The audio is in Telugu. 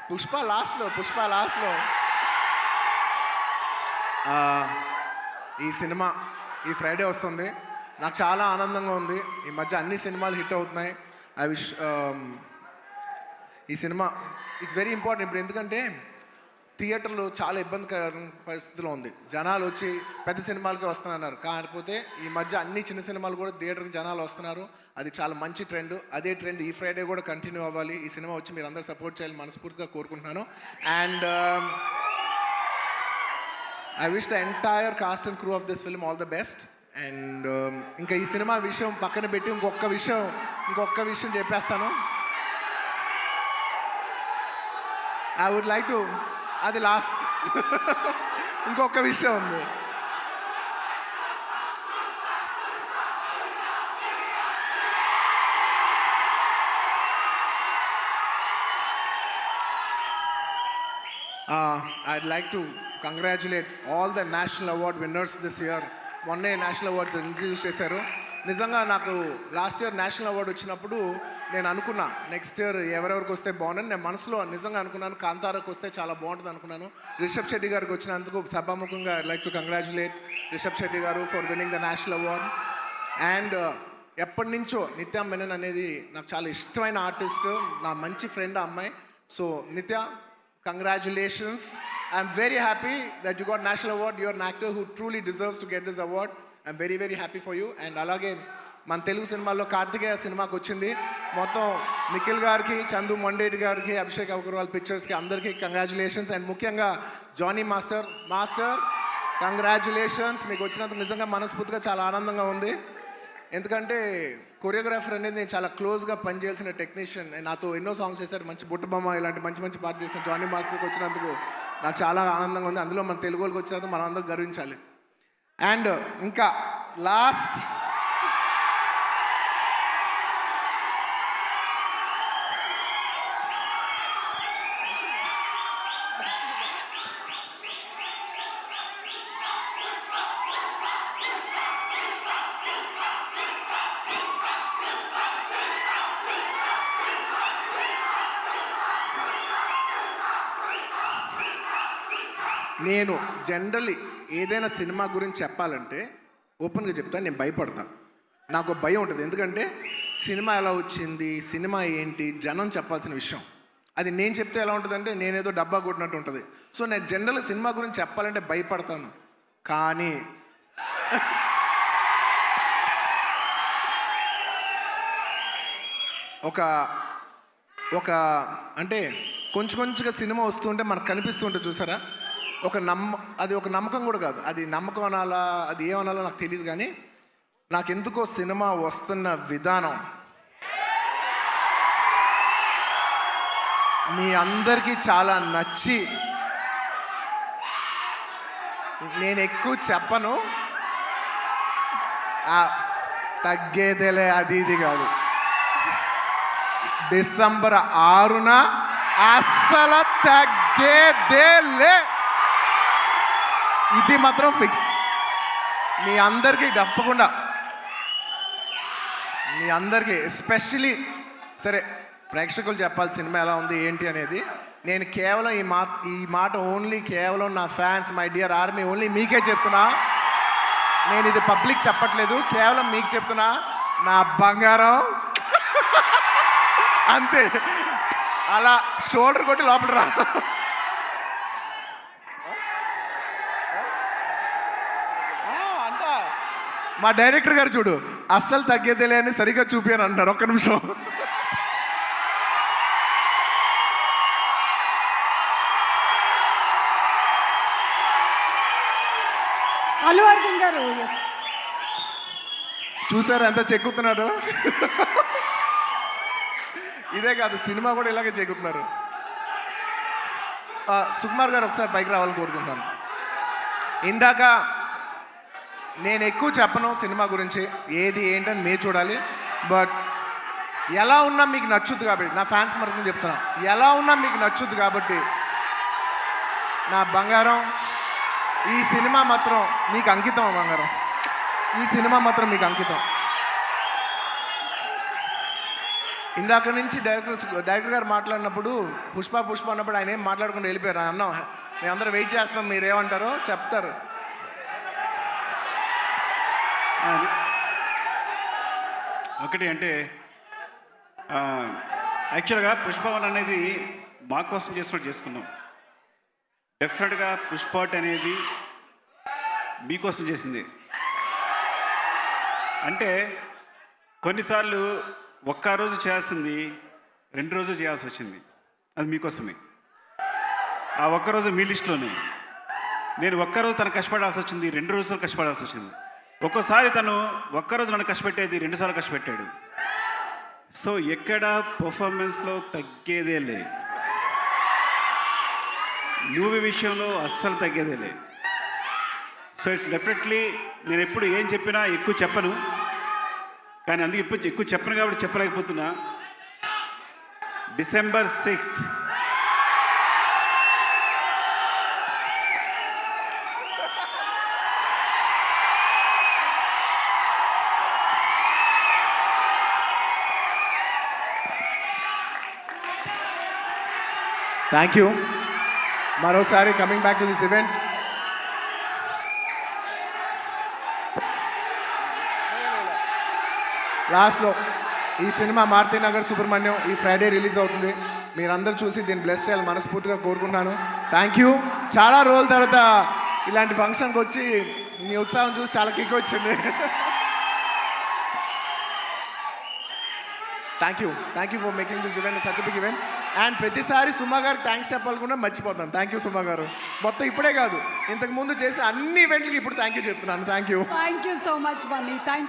పుష్ప లాస్ట్లో ఈ సినిమా ఈ ఫ్రైడే వస్తుంది. నాకు చాలా ఆనందంగా ఉంది. ఈ మధ్య అన్ని సినిమాలు హిట్ అవుతున్నాయి. ఈ సినిమా ఇట్స్ వెరీ ఇంపార్టెంట్ ఇప్పుడు, ఎందుకంటే థియేటర్లో చాలా ఇబ్బందికర పరిస్థితిలో ఉంది. జనాలు వచ్చి పెద్ద సినిమాలకే వస్తున్నారు, కాకపోతే ఈ మధ్య అన్ని చిన్న సినిమాలు కూడా థియేటర్కి జనాలు వస్తున్నారు. అది చాలా మంచి ట్రెండ్. అదే ట్రెండ్ ఈ ఫ్రైడే కూడా కంటిన్యూ అవ్వాలి. ఈ సినిమా వచ్చి మీరు అందరూ సపోర్ట్ చేయాలని మనస్ఫూర్తిగా కోరుకుంటున్నాను. And I wish the entire cost and crew of this film all the best. And ఇంకా ఈ సినిమా విషయం పక్కన పెట్టి ఇంకొక విషయం చెప్పేస్తాను. ఐ వుడ్ లైక్ టు, అది లాస్ట్. ఇంకొక విషయం ఉంది. I'd like to congratulate all the national award winners this year. మొన్నే నేషనల్ అవార్డ్స్ ఇంట్రడ్యూస్ చేశారు. నిజంగా నాకు లాస్ట్ ఇయర్ నేషనల్ అవార్డు వచ్చినప్పుడు నేను అనుకున్నా నెక్స్ట్ ఇయర్ ఎవరెవరికి వస్తే బాగుందని నేను మనసులో నిజంగా అనుకున్నాను. కాంతారాకు వస్తే చాలా బాగుంటుంది అనుకున్నాను. రిషబ్ శెట్టి గారికి వచ్చినందుకు సభాముఖంగా I like to congratulate Rishab Shetty garu for winning the national award. And ఎప్పటి నుంచో నిత్య మెనన్ అనేది నాకు చాలా ఇష్టమైన ఆర్టిస్ట్, నా మంచి ఫ్రెండ్ ఆ అమ్మాయి. సో నిత్య, congratulations. I'm very happy that you got national award. You're an actor who truly deserves to get this award. I'm very very happy for you. And అలాగే మన తెలుగు సినిమాల్లో కార్తికేయ సినిమాకి వచ్చింది. మొత్తం నిఖిల్ గారికి, చందు మొండేటి గారికి, అభిషేక్ అగర్వాల్ పిక్చర్స్కి అందరికీ కంగ్రాచులేషన్స్. అండ్ ముఖ్యంగా జానీ మాస్టర్ కంగ్రాచులేషన్స్. మీకు వచ్చినందుకు నిజంగా మనస్ఫూర్తిగా చాలా ఆనందంగా ఉంది. ఎందుకంటే కొరియోగ్రాఫర్ అనేది నేను చాలా క్లోజ్గా పనిచేయాల్సిన టెక్నీషియన్. నాతో ఎన్నో సాంగ్స్ చేశారు, మంచి బుట్టబొమ్మ ఇలాంటి మంచి పాట చేసిన జానీ మాస్టర్కి వచ్చినందుకు నాకు చాలా ఆనందంగా ఉంది. అందులో మన తెలుగు వాళ్ళకి వచ్చినందుకు మనం అందరం గర్వించాలి. అండ్ ఇంకా లాస్ట్, నేను జనరల్లీ ఏదైనా సినిమా గురించి చెప్పాలంటే ఓపెన్గా చెప్తాను, నేను భయపడతా. నాకు భయం ఉంటుంది. ఎందుకంటే సినిమా ఎలా వచ్చింది, సినిమా ఏంటి, జనం చెప్పాల్సిన విషయం. అది నేను చెప్తే ఎలా ఉంటుందంటే నేనేదో డబ్బా కొట్టినట్టు ఉంటుంది. సో నేను జనరల్గా సినిమా గురించి చెప్పాలంటే భయపడతాను. కానీ ఒక అంటే కొంచెంగా సినిమా వస్తుంటే మనకు కనిపిస్తుంటే చూసారా, అది ఒక నమ్మకం కూడా కాదు. అది నమ్మకం అనాలా, అది ఏమనాలో నాకు తెలియదు. కానీ నాకెందుకో సినిమా వస్తున్న విధానం మీ అందరికీ చాలా నచ్చి, నేను ఎక్కువ చెప్పను, తగ్గేదేలే అది ఇది కాదు. డిసెంబర్ 6న అస్సలు తగ్గేదేలే, ఇది మాత్రం ఫిక్స్. మీ అందరికీ తప్పకుండా, మీ అందరికీ ఎస్పెషలీ సరే ప్రేక్షకులు చెప్పాలి సినిమా ఎలా ఉంది ఏంటి అనేది. నేను కేవలం ఈ మాట ఓన్లీ కేవలం నా fans, my dear army, only మీకే చెప్తున్నా. నేను ఇది పబ్లిక్ చెప్పట్లేదు, కేవలం మీకు చెప్తున్నా. నా బంగారం అంతే, అలా షోల్డర్ కొట్టి లోపల రా. మా డైరెక్టర్ గారు చూడు, అస్సలు తగ్గేదేలే అని సరిగ్గా చూపాను అంటున్నారు. ఒక్క నిమిషం. అల్లు అర్జున్ గారు చూసారు ఎంత చెక్కుతున్నారు. ఇదే కాదు, సినిమా కూడా ఇలాగే చెక్కుతున్నారు. సుకుమార్ గారు ఒకసారి పైకి రావాలని కోరుకుంటున్నాను. ఇందాక నేను ఎక్కువ చెప్పను సినిమా గురించి, ఏది ఏంటని మీరు చూడాలి. బట్ ఎలా ఉన్నా మీకు నచ్చుద్ది కాబట్టి, నా ఫ్యాన్స్ మరొక చెప్తున్నా, ఎలా ఉన్నా మీకు నచ్చుద్ది కాబట్టి నా బంగారం, ఈ సినిమా మాత్రం మీకు అంకితం. బంగారం, ఈ సినిమా మాత్రం మీకు అంకితం. ఇందాక నుంచి డైరెక్టర్ గారు మాట్లాడినప్పుడు పుష్ప అన్నప్పుడు ఆయన ఏం మాట్లాడకుండా వెళ్ళిపోయారు అన్నాం మేమందరం వెయిట్ చేస్తున్నాం మీరేమంటారో చెప్తారు. ఒకటి అంటే యాక్చువల్గా పుష్పవన్ అనేది మా కోసం చేసినట్టు చేసుకున్నాం. డెఫినెట్గా పుష్పాట్ అనేది మీకోసం చేసింది. అంటే కొన్నిసార్లు ఒక్క రోజు చేయాల్సింది 2 రోజులు చేయాల్సి వచ్చింది. అది మీకోసమే. ఆ ఒక్కరోజు మీ లిస్టులోనే. నేను ఒక్కరోజు తను కష్టపడాల్సి వచ్చింది, 2 రోజులు కష్టపడాల్సి వచ్చింది. ఒక్కోసారి తను ఒక్కరోజు నన్ను కష్టపెట్టేది 2 సార్లు కష్టపెట్టాడు. సో ఎక్కడ పర్ఫార్మెన్స్లో తగ్గేదే లే, మూవీ విషయంలో అస్సలు తగ్గేదే లే. సో ఇట్స్ డెఫినెట్లీ నేను ఎప్పుడు ఏం చెప్పినా ఎక్కువ చెప్పను, కానీ అందుకే ఇప్పుడు ఎక్కువ చెప్పను కాబట్టి చెప్పలేకపోతున్నా. December 6th thank you. మరోసారి coming back to this event, లాస్ట్లో ఈ సినిమా మారుతినగర్ సుబ్రహ్మణ్యం ఈ ఫ్రైడే రిలీజ్ అవుతుంది. మీరందరూ చూసి దీన్ని బ్లెస్ చేయాలి మనస్ఫూర్తిగా కోరుకుంటున్నాను. Thank you. చాలా రోజుల తర్వాత ఇలాంటి ఫంక్షన్కి వచ్చి మీ ఉత్సాహం చూసి చాలా కిక్ వచ్చింది. Thank you for making this event such big event. And ప్రతిసారి సుమా గారికి థ్యాంక్స్ చెప్పాలకుండా మర్చిపోతాను. థ్యాంక్ యూ సుమా గారు. మొత్తం ఇప్పుడే కాదు ఇంతకు ముందు చేసిన అన్ని ఈవెంట్లకి ఇప్పుడు థ్యాంక్ యూ చెప్తున్నాను. Thank you so much Bunny. Thank